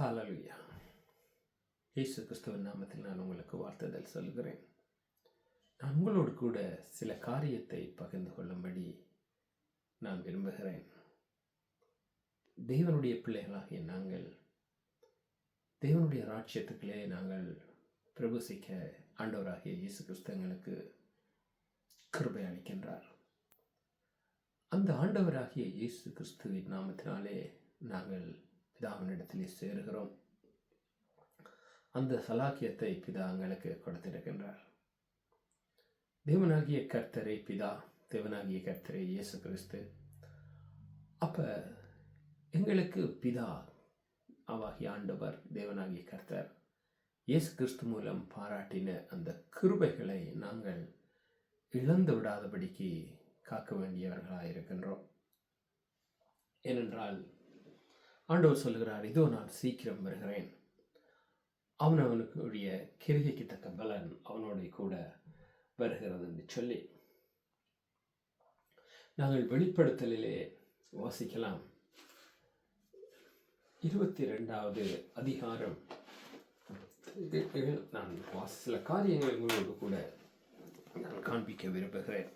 ஹalleluya. இயேசு கிறிஸ்துவின் நாமத்தில் நான் உங்களுக்கு வாழ்த்துதல் சொல்கிறேன். நான் உங்களோடு கூட சில காரியத்தை பகிர்ந்து கொள்ளும்படி நான் விரும்புகிறேன். தேவனுடைய பிள்ளைகளாகிய நாங்கள் தேவனுடைய ராஜ்யத்துக்குள்ளே நாங்கள் பிரவேசிக்க ஆண்டவராகிய இயேசு கிறிஸ்து எங்களுக்கு கிருபை அளிக்கின்றார். அந்த ஆண்டவராகிய இயேசு கிறிஸ்துவின் நாமத்தினாலே நாங்கள் பிதாவினிடத்திலே சேருகிறோம். அந்த சலாக்கியத்தை பிதா எங்களுக்கு கொடுத்திருக்கின்றார். தேவனாகிய கர்த்தரை பிதா, தேவனாகிய கர்த்தரை இயேசு கிறிஸ்து. அப்ப எங்களுக்கு பிதா ஆகிய ஆண்டவர், தேவனாகிய கர்த்தர் இயேசு கிறிஸ்து மூலம் பாராட்டின அந்த கிருபைகளை நாங்கள் இழந்து விடாதபடிக்கு காக்க வேண்டியவர்களாக இருக்கின்றோம். ஏனென்றால் ஆண்டவர் சொல்கிறார், இதோ நான் சீக்கிரம் வருகிறேன், அவனுடைய கிரிகைக்கு தக்க பலன் அவனோட கூட வருகிறது என்று சொல்லி நாங்கள் வெளிப்படுத்தலிலே வாசிக்கலாம். 22வது அதிகாரம். நான் சில காரியங்களை உங்களோடு கூட நான் காண்பிக்க விரும்புகிறேன்.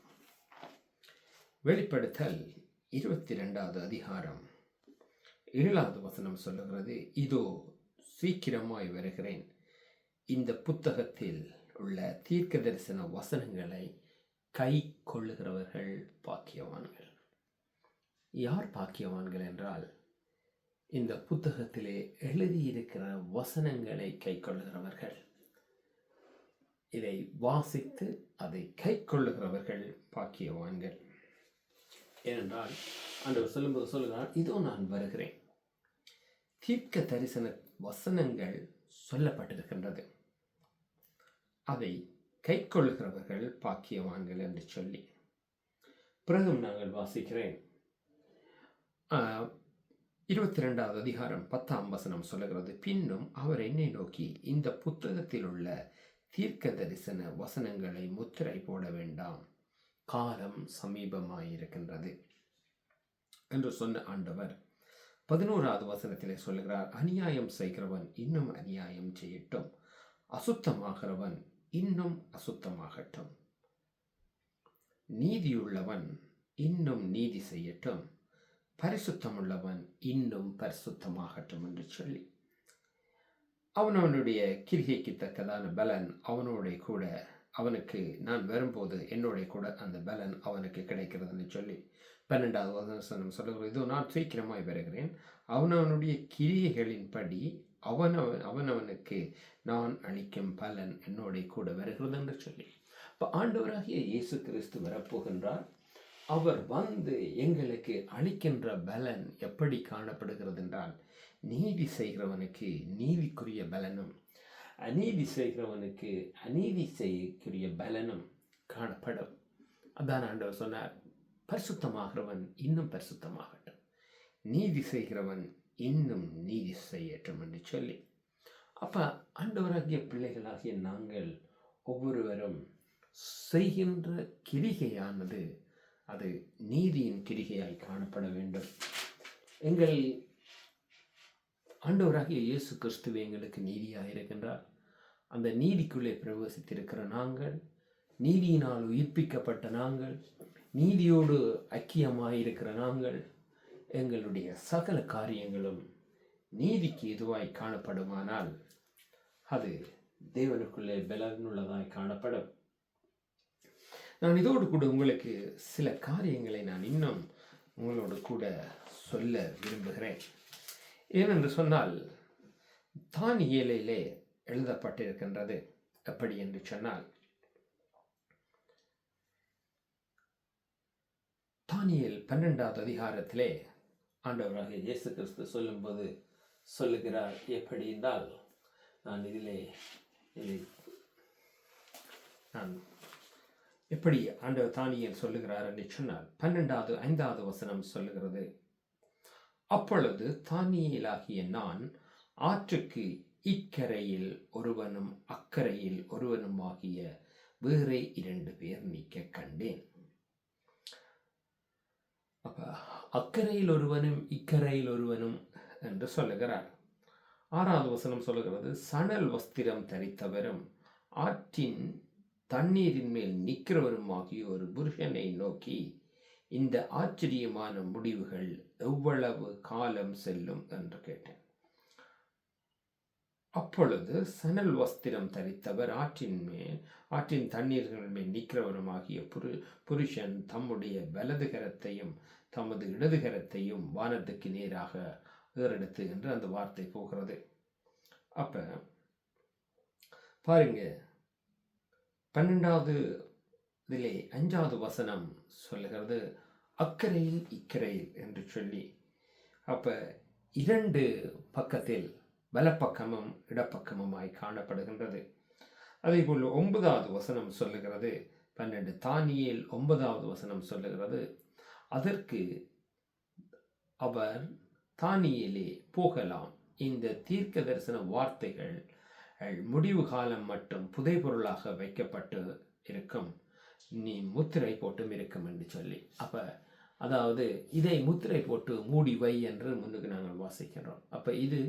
வெளிப்படுத்தல் 22வது அதிகாரம் 7வது வசனம் சொல்லுகிறது, இதோ சீக்கிரமாய் வருகிறேன், இந்த புத்தகத்தில் உள்ள தீர்க்க தரிசன வசனங்களை கை கொள்ளுகிறவர்கள் பாக்கியவான்கள். யார் பாக்கியவான்கள் என்றால், இந்த புத்தகத்திலே எழுதியிருக்கிற வசனங்களை கை கொள்ளுகிறவர்கள். இதை வாசித்து அதை கை கொள்ளுகிறவர்கள் பாக்கியவான்கள். ஏனென்றால் ஆண்டவர் சொல்லும்போது சொல்லுகிறார், இதோ நான் வருகிறேன். தீர்க்க தரிசன வசனங்கள் சொல்லப்பட்டிருக்கின்றது, அதை கை கொள்ளுகிறவர்கள் பாக்கியவான்கள் என்று சொல்லி பிறகும் நாங்கள் வாசிக்கிறேன். 22வது அதிகாரம் 10ஆம் வசனம் சொல்லுகிறது, பின்னும் அவர் என்னை நோக்கி, இந்த புத்தகத்தில் உள்ள தீர்க்க தரிசன வசனங்களை முத்திரை போட வேண்டாம், காலம் சமீபமாயிருக்கின்றது என்று சொன்ன ஆண்டவர் 11வது வசனத்திலே சொல்லுகிறார், அநியாயம் செய்கிறவன் இன்னும் அநியாயம் செய்யட்டும், அசுத்தமாகிறவன் இன்னும் அசுத்தமாகட்டும், நீதியுள்ளவன் இன்னும் நீதி செய்யட்டும், பரிசுத்தமுள்ளவன் இன்னும் பரிசுத்தமாகட்டும் என்று சொல்லி அவனவனுடைய கிரிகைக்கு தக்கதான பலன் அவனோட கூட அவனுக்கு, நான் வரும்போது என்னோட கூட அந்த பலன் அவனுக்கு கிடைக்கிறதுன்னு சொல்லி 12வது வசனம் சொல்லுகிறது, இதோ நான் சீக்கிரமாய் வருகிறேன், அவனவனுடைய கிரியைகளின்படி அவனவனுக்கு நான் அளிக்கும் பலன் என்னோட கூட வருகிறது என்று சொல்லி. இப்போ ஆண்டவராகிய இயேசு கிறிஸ்து வரப்போகின்றார். அவர் வந்து எங்களுக்கு அளிக்கின்ற பலன் எப்படி காணப்படுகிறது என்றால், நீதி செய்கிறவனுக்கு நீதிக்குரிய பலனும், அநீதி செய்கிறவனுக்கு அநீதி செய்யக்கூடிய பலனும் காணப்படும். அதான் ஆண்டவர் சொன்னார், பரிசுத்தமாகிறவன் இன்னும் பரிசுத்தமாகட்டும், நீதி செய்கிறவன் இன்னும் நீதி செய்யட்டும் என்று சொல்லி. அப்ப ஆண்டவராகிய பிள்ளைகளாகிய நாங்கள் ஒவ்வொருவரும் செய்கின்ற கிரிகையானது அது நீதியின் கிரிகையாய் காணப்பட வேண்டும். எங்கள் ஆண்டவராகிய இயேசு கிறிஸ்துவே எங்களுக்கு நீதியாக இருக்கின்றார். அந்த நீதிக்குள்ளே பிரவேசித்திருக்கிற நாங்கள், நீதியினால் உயிர்ப்பிக்கப்பட்ட நாங்கள், நீதியோடு ஐக்கியமாயிருக்கிற நாங்கள், எங்களுடைய சகல காரியங்களும் நீதிக்கு எதுவாய் காணப்படுமானால் அது தேவனுக்குள்ளே பலனுள்ளதாய் காணப்படும். நான் இதோடு கூட உங்களுக்கு சில காரியங்களை நான் இன்னும் உங்களோடு கூட சொல்ல விரும்புகிறேன். ஏனென்று சொன்னால், தானியேலிலே எழுதப்பட்டிருக்கின்றது. எப்படி என்று சொன்னால், தானியேல் 12வது அதிகாரத்திலே ஆண்டவராகிய இயேசு கிறிஸ்து சொல்லும்போது சொல்லுகிறார். எப்படி என்றால், நான் எப்படி ஆண்டவர் தானியேல் சொல்லுகிறார் என்று சொன்னால், 5வது வசனம் சொல்லுகிறது, அப்பொழுது தானியேலாகிய நான் ஆற்றுக்கு இக்கரையில் ஒருவனும் அக்கரையில் ஒருவனுமாகிய வேறே 2 பேர் நிற்க கண்டேன். அப்ப அக்கரையில் ஒருவனும் இக்கரையில் ஒருவனும் என்று சொல்லுகிறார். 6வது வசனம் சொல்லுகிறது, சணல் வஸ்திரம் தரித்தவரும் ஆற்றின் தண்ணீரின் மேல் நிற்கிறவருமாகிய ஒரு புருஷனை நோக்கி, இந்த ஆச்சரியமான முடிவுகள் எவ்வளவு காலம் செல்லும் என்று கேட்டேன். அப்பொழுது சணல் வஸ்திரம் தரித்தவர் ஆற்றின் தண்ணீர்கள் மேல் நிற்கிறவருமாகிய புருஷன் தம்முடைய வலது கரத்தையும் தமது இடது கரத்தையும் வானத்துக்கு நேராக ஏறெடுத்து என்று அந்த வார்த்தை போகிறது. அப்ப பாருங்க, 12வது 5வது வசனம் சொல்லுகிறது, அக்கரையில் இக்கரையில் என்று சொல்லி. அப்ப 2 பக்கத்தில் வலப்பக்கமும் இடப்பக்கமுமாய் காணப்படுகின்றது. அதே போல் 9வது வசனம் சொல்லுகிறது, 12 தானியேல் 9வது வசனம் சொல்லுகிறது, அதற்கு அவர், தானியேலே போகலாம், இந்த தீர்க்க தரிசன வார்த்தைகள் முடிவு காலம் மட்டும் புதைபொருளாக வைக்கப்பட்டு இருக்கும், நீ முத்திரை போட்டும் இருக்கும் என்று சொல்லி. அப்ப அதாவது இதை முத்திரை போட்டு மூடி வை என்று முன்னுக்கு நாங்கள் வாசிக்கிறோம். அப்ப இது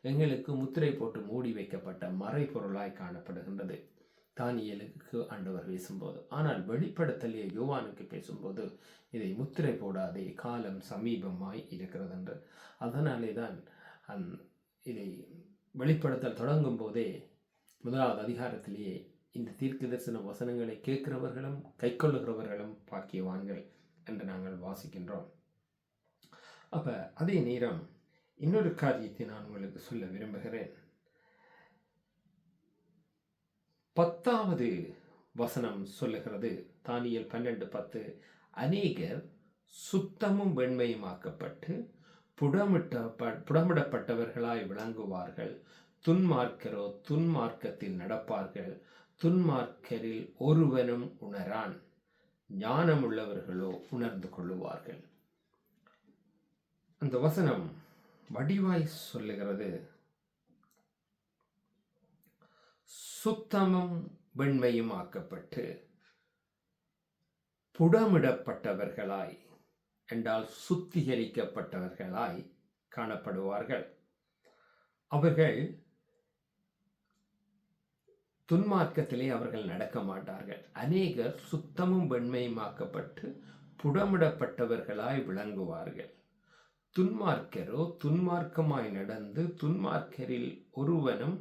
எங்களுக்கு முத்திரை போட்டு மூடி வைக்கப்பட்ட மறைபொருளாய் காணப்படுகின்றது தானியேலுக்கு ஆண்டவர் பேசும்போது. ஆனால் வெளிப்படுத்தலிய யோவானுக்கு பேசும்போது இதை முத்திரை போடாதே, காலம் சமீபமாய் இருக்கிறது என்று. அதனாலே தான் இதை வெளிப்படுத்தல் தொடங்கும் போதே 1வது அதிகாரத்திலேயே இந்த தீர்க்க தரிசன வசனங்களை கேட்கிறவர்களும் கைக்கொள்ளுகிறவர்களும் பாக்கியவான்கள் என்று நாங்கள் வாசிக்கின்றோம். அப்ப அதே நேரம் இன்னொரு காரியத்தை நான் உங்களுக்கு சொல்ல விரும்புகிறேன். 10வது வசனம் சொல்லுகிறது, தானியேல் 12:10, அநேகர் சுத்தமும் வெண்மையுமாக்கப்பட்டு புடமிடப்பட்டவர்களாய் விளங்குவார்கள், துன்மார்க்கரோ துன்மார்க்கத்தில் நடப்பார்கள், துன்மார்க்கரில் ஒருவனும் உணரான், ஞானமுள்ளவர்களோ உணர்ந்து கொள்ளுவார்கள். அந்த வசனம் வடிவாய் சொல்லுகிறது, சுத்தமும் வெண்மையும் ஆக்கப்பட்டு புடமிடப்பட்டவர்களாய் என்றால் சுத்திகரிக்கப்பட்டவர்களாய் காணப்படுவார்கள். அவர்கள் துன்மார்க்கத்திலே அவர்கள் நடக்க மாட்டார்கள். அநேகர் சுத்தமும் வெண்மையுமாக்கப்பட்டு புடமிடப்பட்டவர்களாய் விளங்குவார்கள், துன்மார்க்கரோ துன்மார்க்கமாய் நடந்து துன்மார்க்கரில் ஒருவனும்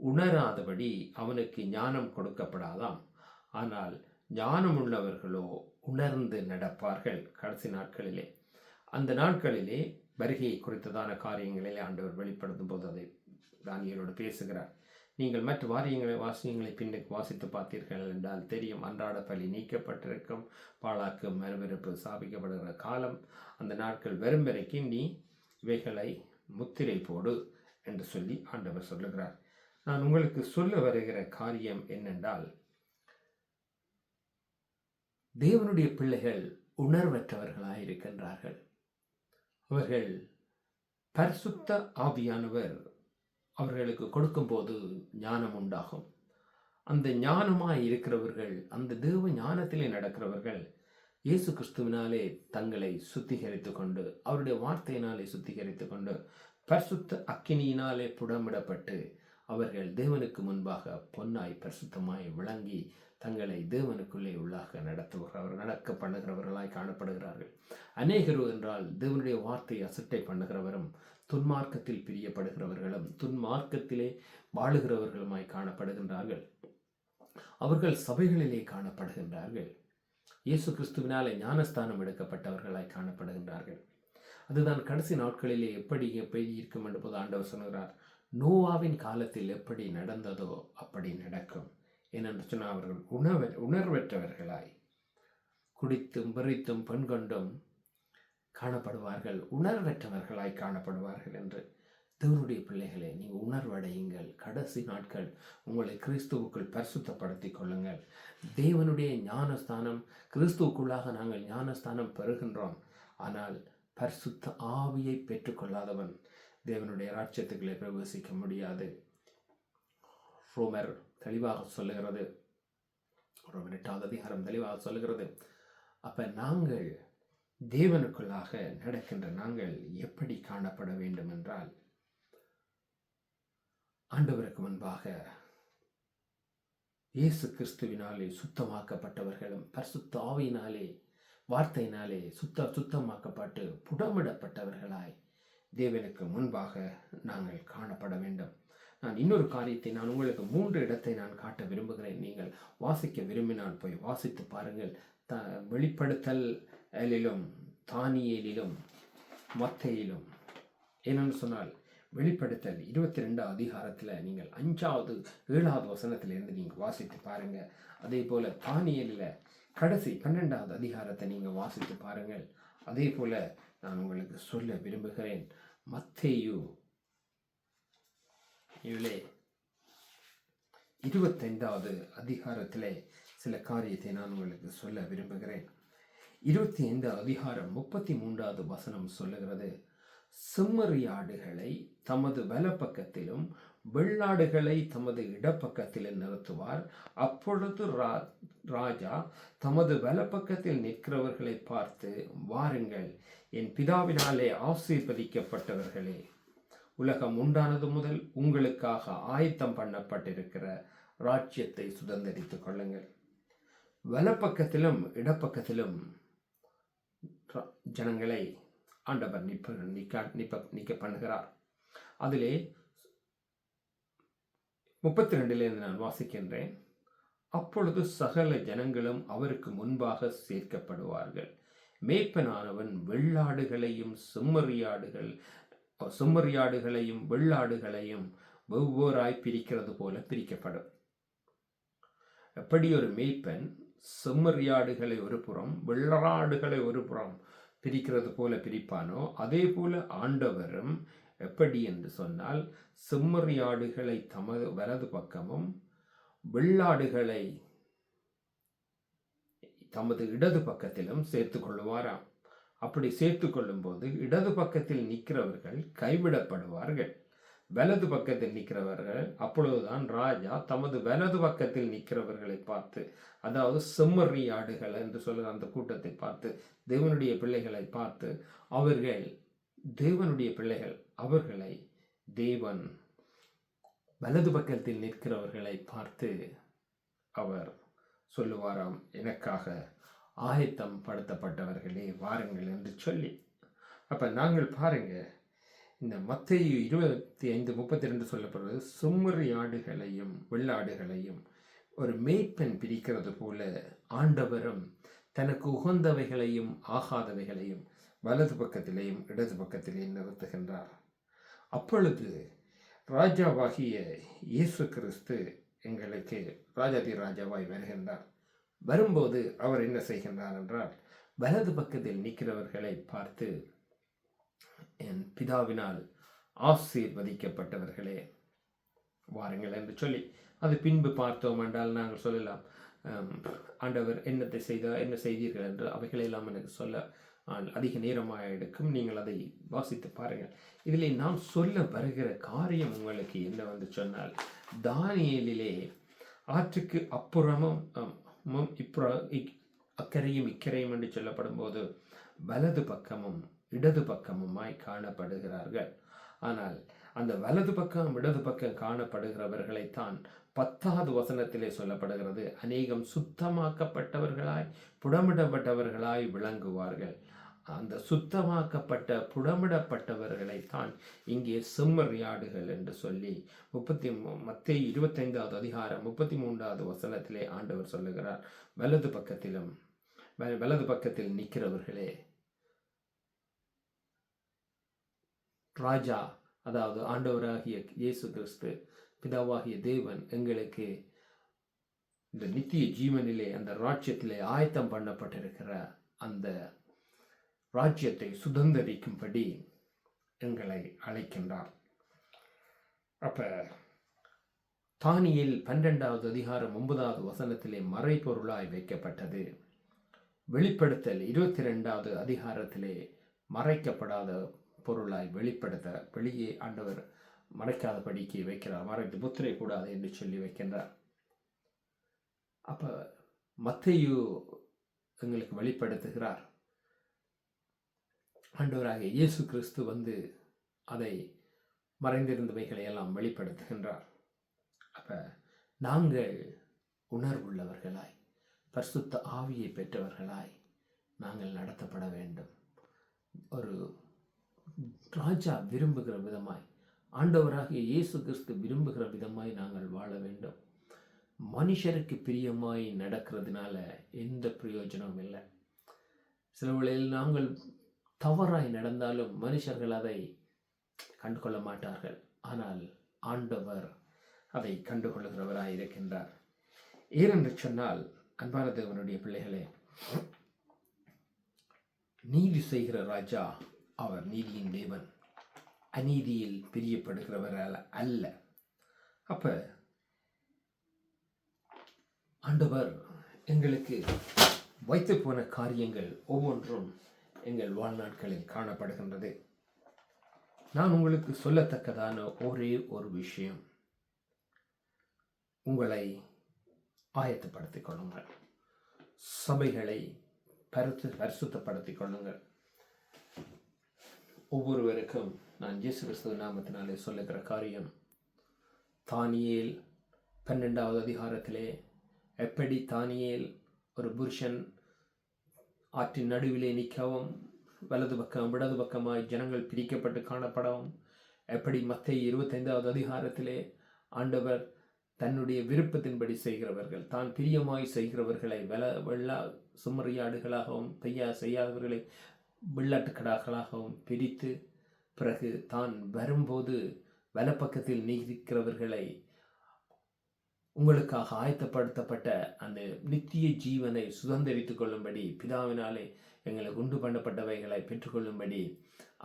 உணராதபடி அவனுக்கு ஞானம் கொடுக்கப்படாதாம், ஆனால் ஞானமுள்ளவர்களோ உணர்ந்து நடப்பார்கள். கடைசி நாட்களிலே, அந்த நாட்களிலே வருகையை குறித்ததான காரியங்களிலே ஆண்டவர் வெளிப்படுத்தும் போது அதை தானியேலோடு பேசுகிறார். நீங்கள் மற்ற வாசியங்களை பின்னுக்கு வாசித்து பார்த்தீர்கள் என்றால் தெரியும், அன்றாட பலி நீக்கப்பட்டிருக்கும், பாழாக்கு மறுபிறப்பு சாபிக்கப்படுகிற காலம், அந்த நாட்கள் வரும் வரைக்கும் நீ இவைகளை முத்திரை போடு என்று சொல்லி ஆண்டவர் சொல்லுகிறார். நான் உங்களுக்கு சொல்ல வருகிற காரியம் என்னென்றால், தேவனுடைய பிள்ளைகள் உணர்வற்றவர்களாய் இருக்கின்றார்கள். அவர்கள் பரிசுத்த ஆவியானவர் அவர்களுக்கு கொடுக்கும்போது ஞானம் உண்டாகும். அந்த ஞானமாய் இருக்கிறவர்கள், அந்த தேவ ஞானத்திலே நடக்கிறவர்கள் இயேசு கிறிஸ்துவினாலே தங்களை சுத்திகரித்து கொண்டு, அவருடைய வார்த்தையினாலே சுத்திகரித்து கொண்டு, பரிசுத்த அக்கினியினாலே புடமிடப்பட்டு அவர்கள் தேவனுக்கு முன்பாக பொன்னாய் பரிசுத்தமாய் விளங்கி தங்களை தேவனுக்குள்ளே உள்ளாக நடக்க பண்ணுகிறவர்களாய் காணப்படுகிறார்கள். அநேகரு என்றால் தேவனுடைய வார்த்தையை அசட்டை பண்ணுகிறவரும் துன்மார்க்கத்தில் பிரியப்படுகிறவர்களும் துன்மார்க்கத்திலே வாழுகிறவர்களுமாய் காணப்படுகின்றார்கள். அவர்கள் சபைகளிலே காணப்படுகின்றார்கள். இயேசு கிறிஸ்துவினாலே ஞானஸ்தானம் எடுக்கப்பட்டவர்களாய் காணப்படுகின்றார்கள். அதுதான் கடைசி நாட்களிலே எப்படி இருக்கும் என்று போது ஆண்டவர் சொல்கிறார், நோவாவின் காலத்தில் எப்படி நடந்ததோ அப்படி நடக்கும். ஏனென்று சொன்னால் அவர்கள் உணர்வற்றவர்களாய் குடித்தும் வெறித்தும் பெண் கொண்டும் காணப்படுவார்கள், உணர்வற்றவர்களாய் காணப்படுவார்கள் என்று. தேவனுடைய பிள்ளைகளே, நீங்கள் உணர்வடையுங்கள். கடைசி நாட்கள் உங்களை கிறிஸ்துவுக்குள் பரிசுத்தப்படுத்திக் கொள்ளுங்கள். தேவனுடைய ஞானஸ்தானம், கிறிஸ்துவுக்குள்ளாக நாங்கள் ஞானஸ்தானம் பெறுகின்றோம். ஆனால் பரிசுத்த ஆவியை பெற்றுக்கொள்ளாதவன் தேவனுடைய ராஜ்யத்துக்களை பிரவேசிக்க முடியாது. ரோமர் தெளிவாக சொல்லுகிறது, ரோமர் 8வது அதிகாரம் தெளிவாக சொல்லுகிறது. அப்ப நாங்கள் தேவனுக்குள்ளாக நடக்கின்ற நாங்கள் எப்படி காணப்பட வேண்டும் என்றால், ஆண்டவருக்கு முன்பாக இயேசு கிறிஸ்துவினாலே சுத்தமாக்கப்பட்டவர்களும் பரிசுத்த ஆவியினாலே வார்த்தையினாலே சுத்தமாக்கப்பட்டு புடமிடப்பட்டவர்களாய் தேவனுக்கு முன்பாக நாங்கள் காணப்பட வேண்டும். நான் இன்னொரு காரியத்தை நான் உங்களுக்கு 3 இடத்தை நான் காட்ட விரும்புகிறேன். நீங்கள் வாசிக்க விரும்பினால் போய் வாசித்து பாருங்கள். வெளிப்படுத்தலிலும் தானியேலிலும் மத்தேயிலும். என்னன்னு சொன்னால் வெளிப்படுத்தல் 22 அதிகாரத்தில் நீங்கள் 5வது 7வது வசனத்திலிருந்து நீங்கள் வாசித்து பாருங்கள். அதே போல் தானியேலில் கடைசி 12வது அதிகாரத்தை நீங்கள் வாசித்து பாருங்கள். அதே போல் நான் உங்களுக்கு சொல்ல விரும்புகிறேன், மத்தேயு 25வது அதிகாரத்திலே சில காரியத்தை நான் உங்களுக்கு சொல்ல விரும்புகிறேன். 25 அதிகாரம் 33வது வசனம் சொல்லுகிறது, செம்மறியாடுகளை தமது வலப்பக்கத்திலும் வெள்ளாடுகளை தமது இடப்பக்கத்திலும் நிறுத்துவார். அப்பொழுது ராஜா தமது வலப்பக்கத்தில் நிற்கிறவர்களை பார்த்து, வாருங்கள், என் பிதாவினாலே ஆசீர்வதிக்கப்பட்டவர்களே, உலகம் உண்டானது முதல் உங்களுக்காக ஆயத்தம் பண்ணப்பட்டிருக்கிற ராஜ்யத்தை சுதந்திரித்துக் கொள்ளுங்கள். வலப்பக்கத்திலும் இடப்பக்கத்திலும் ஜனங்களை ஆண்டவர் நிற்க பண்ணுகிறார். அதிலே 32 நான் வாசிக்கின்றேன். அப்பொழுது சகல ஜனங்களும் அவருக்கு முன்பாக சேர்க்கப்படுவார்கள். மேய்ப்பனானவன் வெள்ளாடுகளையும் செம்மறியாடுகளையும் வெள்ளாடுகளையும் வெவ்வேறாய் பிரிக்கிறது போல பிரிக்கப்படும். எப்படி ஒரு மேய்ப்பன் செம்மறியாடுகளை ஒரு புறம் வெள்ளாடுகளை ஒரு புறம் பிரிக்கிறது போல பிரிப்பானோ, அதே போல ஆண்டவரும் எப்படி என்று சொன்னால் செம்மறியாடுகளை தமது வலது பக்கமும் வெள்ளாடுகளை தமது இடது பக்கத்திலும் சேர்த்து கொள்ளுவாராம். அப்படி சேர்த்து கொள்ளும் போது இடது பக்கத்தில் நிற்கிறவர்கள் கைவிடப்படுவார்கள். வலது பக்கத்தில் நிற்கிறவர்கள், அப்பொழுதுதான் ராஜா தமது வலது பக்கத்தில் நிற்கிறவர்களை பார்த்து, அதாவது செம்மறியாடுகள் என்று சொல்லுற அந்த கூட்டத்தை பார்த்து, தேவனுடைய பிள்ளைகளை பார்த்து, அவர்கள் தேவனுடைய பிள்ளைகள், அவர்களை தேவன் வலது பக்கத்தில் நிற்கிறவர்களை பார்த்து அவர் சொல்லுவாராம், எனக்காக ஆயத்தம் படுத்தப்பட்டவர்களே வாருங்கள் என்று சொல்லி. அப்ப நாங்கள் பாருங்க, இந்த மத்தேயு 25:32 சொல்லப்படுவது செம்மறியாடுகளையும் வெள்ளாடுகளையும் ஒரு மேய்ப்பன் பிரிக்கிறது போல ஆண்டவரும் தனக்கு உகந்தவைகளையும் ஆகாதவைகளையும் வலது பக்கத்திலேயும் இடது பக்கத்திலேயும் நிறுத்துகின்றார். அப்பொழுது ராஜாவாகிய இயேசு கிறிஸ்து எங்களுக்கு ராஜாதி ராஜாவாய் வருகின்றார். வரும்போது அவர் என்ன செய்கின்றார் என்றால், வலது பக்கத்தில் நிற்கிறவர்களை பார்த்து, என் பிதாவினால் ஆசீர்வதிக்கப்பட்டவர்களே வாருங்கள் என்று சொல்லி, அது பின்பு பார்த்தோம் என்றால் நாங்கள் சொல்லலாம், ஆண்டவர் என்ன செய்தீர்கள் என்று அவைகளெல்லாம் எனக்கு சொல்ல அதிக நேரமாக எடுக்கும். நீங்கள் அதை வாசித்து பாருங்கள். இதிலே நான் சொல்ல வருகிற காரியம் உங்களுக்கு என்னவென்று சொன்னால், தானியேலிலே ஆற்றுக்கு அப்புறமும் அக்கரையும் இக்கரையும் என்று சொல்லப்படும் போது வலது பக்கமும் இடது பக்கமுமாய் காணப்படுகிறார்கள். ஆனால் அந்த வலது பக்கம் இடது பக்கம் காணப்படுகிறவர்களைத்தான் 10வது வசனத்திலே சொல்லப்படுகிறது, அநேகம் சுத்தமாக்கப்பட்டவர்களாய் புடமிடப்பட்டவர்களாய் விளங்குவார்கள். அந்த சுத்தமாக்கப்பட்ட புடமிடப்பட்டவர்களைத்தான் இங்கே செம்மறியாடுகள் என்று சொல்லி மத்தேயு 25வது அதிகாரம் 33வது வசனத்திலே ஆண்டவர் சொல்லுகிறார், வலது பக்கத்தில் நிற்கிறவர்களே, ராஜா அதாவது ஆண்டவராகிய இயேசு கிறிஸ்து பிதாவாகிய தேவன் எங்களுக்கு இந்த நித்திய ஜீவனிலே அந்த ராஜ்யத்திலே ஆயத்தம் பண்ணப்பட்டிருக்கிற அந்த ராஜ்யத்தை சுதந்திரிக்கும்படி எங்களை அழைக்கின்றார். அப்ப தானியேல் 12வது அதிகாரம் 9வது வசனத்திலே மறைபொருளாய் வைக்கப்பட்டது. வெளிப்படுத்தல் 22வது அதிகாரத்திலே மறைக்கப்படாத பொருளாய் வெளியே ஆண்டவர் மறைக்காதபடிக்கு வைக்கிறார். மறைத்து முத்திரை கூடாது என்று சொல்லி வைக்கின்றார். அப்ப மத்தேயு எங்களுக்கு வெளிப்படுத்துகிறார், ஆண்டவராக இயேசு கிறிஸ்து வந்து அதை மறைந்திருந்தவைகளை எல்லாம் வெளிப்படுத்துகின்றார். அப்போ நாங்கள் உணர்வுள்ளவர்களாய் பரிசுத்த ஆவியை பெற்றவர்களாய் நாங்கள் நடத்தப்பட வேண்டும். ஒரு ராஜா விரும்புகிற விதமாய், ஆண்டவராகிய இயேசு கிறிஸ்து விரும்புகிற விதமாய் நாங்கள் வாழ வேண்டும். மனுஷருக்கு பிரியமாய் நடக்கிறதுனால எந்த பிரயோஜனமும் இல்லை. சில வேளையில் நாங்கள் தவறாய் நடந்தாலும் மனுஷர்கள் அதை கண்டுகொள்ள மாட்டார்கள். ஆனால் ஆண்டவர் அதை கண்டுகொள்ளுகிறவராய் இருக்கின்றார். ஏனென்று சொன்னால், அன்பான தேவனுடைய பிள்ளைகளே, நீதி செய்கிற ராஜா அவர் நீதியின் தேவன், அநீதியில் பிரியப்படுகிறவர் அல்ல. அப்ப ஆண்டவர் எங்களுக்கு வைத்து போன காரியங்கள் ஒவ்வொன்றும் எங்கள் வாழ்நாட்களில் காணப்படுகின்றது. நான் உங்களுக்கு சொல்லத்தக்கதான ஒரே ஒரு விஷயம், உங்களை ஆயத்தப்படுத்திக் கொள்ளுங்கள், சபைகளை பரிசுத்தப்படுத்திக் கொள்ளுங்கள். ஒவ்வொருவருக்கும் நான் இயேசு கிறிஸ்துவின் நாமத்தினாலே சொல்லுகிற காரியம், தானியேல் 12வது அதிகாரத்திலே எப்படி தானியேல் ஒரு புருஷன் ஆற்றின் நடுவிலே நிற்கவும் வலது பக்கம் இடது பக்கமாய் ஜனங்கள் பிரிக்கப்பட்டு காணப்படவும், எப்படி மத்தேயு 25வது அதிகாரத்திலே ஆண்டவர் தன்னுடைய விருப்பத்தின்படி செய்கிறவர்கள், தான் பிரியமாய் செய்கிறவர்களை வெள்ளா சுமரியாடுகளாகவும் செய்யாதவர்களை வெள்ளாட்டுக்கடாக்களாகவும் பிரித்து, பிறகு தான் வரும்போது வலப்பக்கத்தில் நீக்கிறவர்களை உங்களுக்காக ஆயத்தப்படுத்தப்பட்ட அந்த நித்திய ஜீவனை சுதந்திரித்துக் கொள்ளும்படி, பிதாவினாலே எங்களுக்கு உண்டு பண்ணப்பட்டவைகளை பெற்றுக்கொள்ளும்படி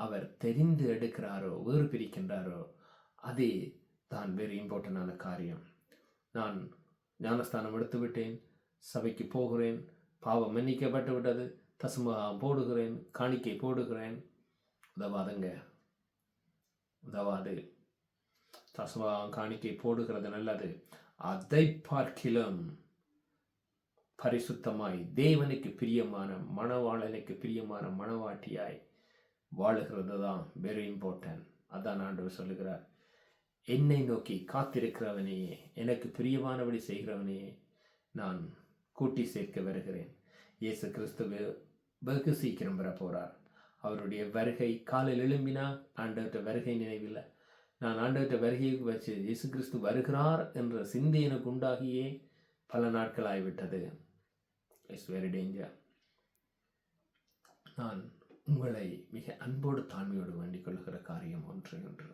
அவர் தெரிந்து எடுக்கிறாரோ, வேறு பிரிக்கின்றாரோ, அதே தான் வெரி இம்பார்ட்டண்டான காரியம். நான் ஞானஸ்தானம் எடுத்து விட்டேன், சபைக்கு போகிறேன், பாவம் மன்னிக்கப்பட்டு விட்டது, தசமபாகம் போடுகிறேன், காணிக்கை போடுகிறேன், உதவாதுங்க, உதவாது. தசமபாகம் காணிக்கை போடுகிறது நல்லது, அதை பார்க்கிலும் பரிசுத்தமாய் தேவனுக்கு பிரியமான மணவாளனுக்கு பிரியமான மணவாட்டியாய் வாழுகிறது தான் வெரி இம்பார்ட்டன்ட். அதான் ஆண்டவர் சொல்லுகிறார், என்னை நோக்கி காத்திருக்கிறவனையே, எனக்கு பிரியமானபடி செய்கிறவனையே நான் கூட்டி சேர்க்க வருகிறேன். இயேசு கிறிஸ்துவ வெகு சீக்கிரம் வர போகிறார். அவருடைய வருகை காலையில் எழும்பினா ஆண்டவர்கிட்ட வருகை நினைவில்லை. நான் ஆண்டவர்கிட்ட வருகையை வச்சு இயேசு கிறிஸ்து வருகிறார் என்ற சிந்தை எனக்கு உண்டாகியே பல நாட்கள் ஆகிவிட்டது. It's very danger. நான் உங்களை மிக அன்போடு தாழ்மையோடு வேண்டிக் கொள்கிற காரியம் ஒன்று,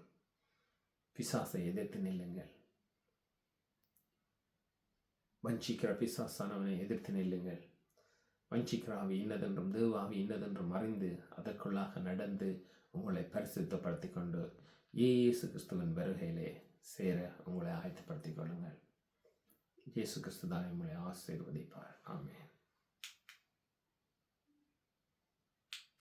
பிசாசை எதிர்த்து நில்லுங்கள். வஞ்சிக்கிற பிசாசானவனை எதிர்த்து நில்லுங்கள். வஞ்சிக்கிற ஆவி இன்னதென்றும் தேவாவி இன்னதென்றும் அறிந்து அதற்குள்ளாக நடந்து உங்களை பரிசுத்தப்படுத்திக் கொண்டு இயேசு கிறிஸ்துவின் வருகையிலே சேர உங்களை ஆயத்தப்படுத்திக் கொள்ளுங்கள். இயேசு கிறிஸ்து தான் உங்களை ஆசீர்வதிப்பார். ஆமென்.